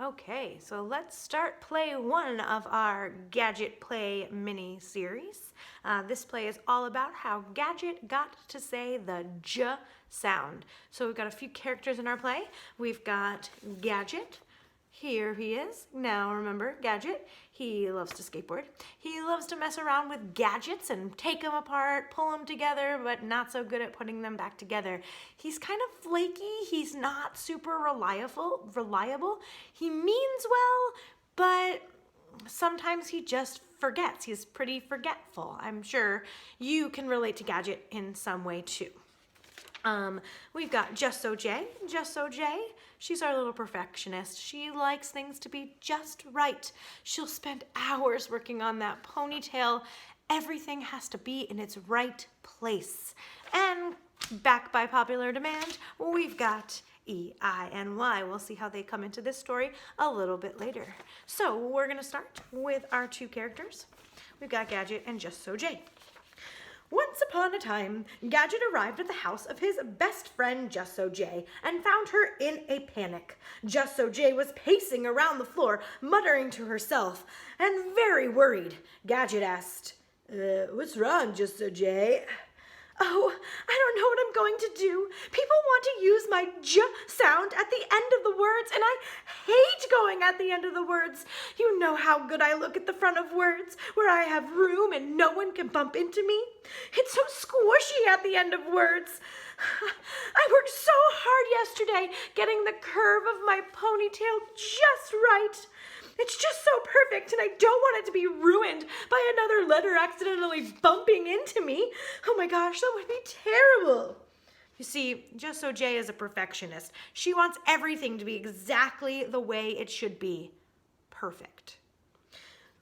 Okay, so let's start play one of our Gadget Play mini-series. This play is all about how Gadget got to say the J sound. So we've got a few characters in our play. We've got Gadget. Here he is. Now remember, Gadget, he loves to skateboard. He loves to mess around with gadgets and take them apart, pull them together, but not so good at putting them back together. He's kind of flaky. He's not super reliable. He means well, but sometimes he just forgets. He's pretty forgetful. I'm sure you can relate to Gadget in some way too. We've got Just So Jay. Just So Jay, she's our little perfectionist. She likes things to be just right. She'll spend hours working on that ponytail. Everything has to be in its right place. And back by popular demand, we've got E, I, and Y. We'll see how they come into this story a little bit later. So we're gonna start with our two characters. We've got Gadget and Just So Jay. Once upon a time, Gadget arrived at the house of his best friend Just So Jay and found her in a panic. Just So Jay was pacing around the floor, muttering to herself, and very worried. Gadget asked, "What's wrong, Just So Jay?" "Oh, I don't know what I'm going to do. People want to use my J sound at the end of the words, and I hate going at the end of the words. You know how good I look at the front of words, where I have room and no one can bump into me. It's so squishy at the end of words. I worked so hard yesterday getting the curve of my ponytail just right. It's just so perfect, and I don't want it to be ruined by another letter accidentally bumping into me. Oh my gosh, that would be terrible." You see, Just So Jay is a perfectionist. She wants everything to be exactly the way it should be. Perfect.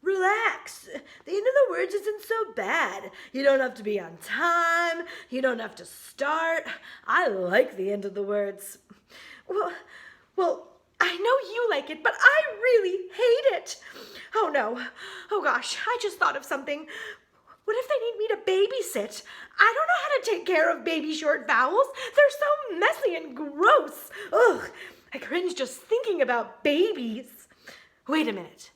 "Relax. The end of the words isn't so bad. You don't have to be on time. You don't have to start. I like the end of the words." Well, I know you like it, but I really hate it. Oh no. Oh gosh, I just thought of something. What if they need me to babysit? I don't know how to take care of baby short vowels. They're so messy and gross. Ugh, I cringe just thinking about babies. Wait a minute.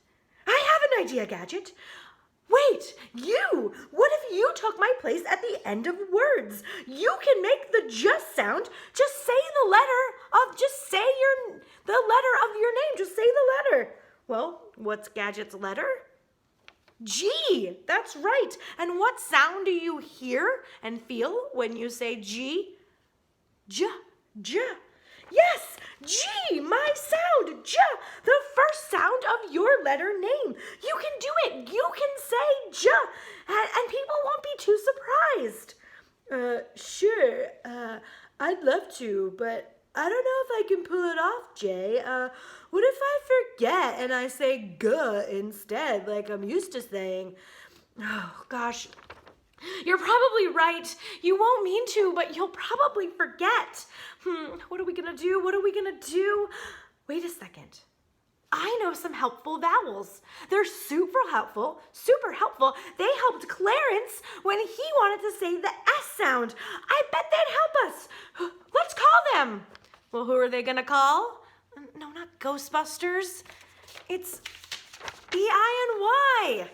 I have an idea, Gadget. Wait, you! What if you took my place at the end of words? You can make the just sound. Just say the letter of your name. Just say the letter. Well, what's Gadget's letter? G. That's right. And what sound do you hear and feel when you say G? J. J. Yes, G, my sound, J, the first sound of your letter name. You can do it. You can say J, and people won't be too surprised. Sure, I'd love to, but I don't know if I can pull it off, Jay. What if I forget and I say G instead, like I'm used to saying? Oh, gosh. You're probably right. You won't mean to, but you'll probably forget. What are we gonna do? What are we gonna do? Wait a second. I know some helpful vowels. They're super helpful. They helped Clarence when he wanted to say the S sound. I bet they'd help us. Let's call them. Well, who are they gonna call? No, not Ghostbusters. It's E, I, and Y.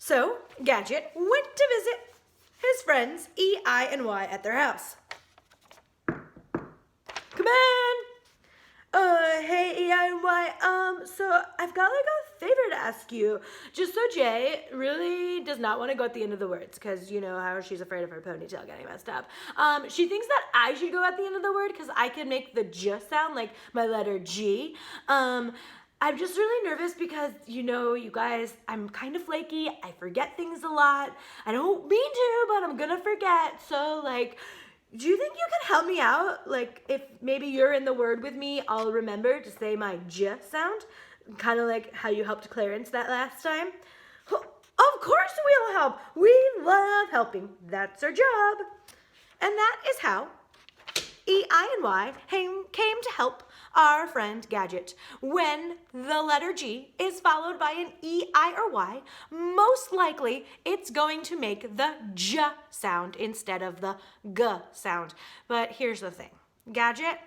So, Gadget went to visit his friends E, I, and Y at their house. Come in! Hey E, I, and Y, so I've got like a favor to ask you. Just So Jay really does not want to go at the end of the words because you know how she's afraid of her ponytail getting messed up. She thinks that I should go at the end of the word because I can make the J sound like my letter G. I'm just really nervous because, you know, you guys, I'm kind of flaky. I forget things a lot. I don't mean to, but I'm gonna forget. So, like, do you think you can help me out? Like, if maybe you're in the word with me, I'll remember to say my J sound. Kind of like how you helped Clarence that last time. Of course we'll help. We love helping. That's our job. And that is how E, I, and Y came to help our friend Gadget. When the letter G is followed by an E, I, or Y, most likely it's going to make the J sound instead of the G sound. But here's the thing. Gadget,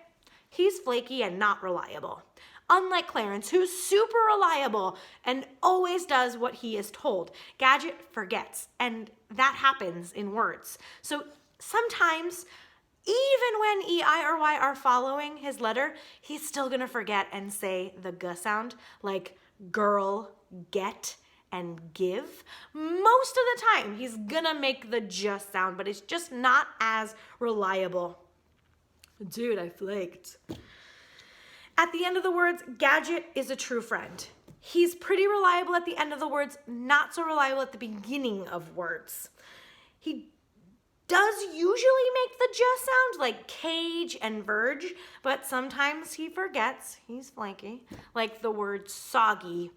he's flaky and not reliable. unlike Clarence, who's super reliable and always does what he is told. Gadget forgets, and that happens in words. So sometimes, even when E, I, or Y are following his letter, he's still gonna forget and say the G sound, like girl, get, and give. Most of the time, he's gonna make the J sound, but it's just not as reliable. Dude, I flaked. At the end of the words, Gadget is a true friend. He's pretty reliable at the end of the words, not so reliable at the beginning of words. He does usually make the J sound, like cage and verge, but sometimes he forgets, he's flaky, like the word soggy,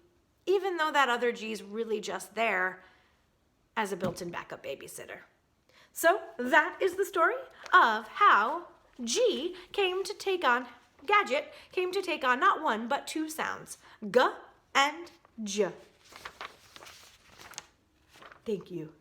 even though that other G is really just there as a built-in backup babysitter. So that is the story of how Gadget came to take on not one, but two sounds, G and J. Thank you.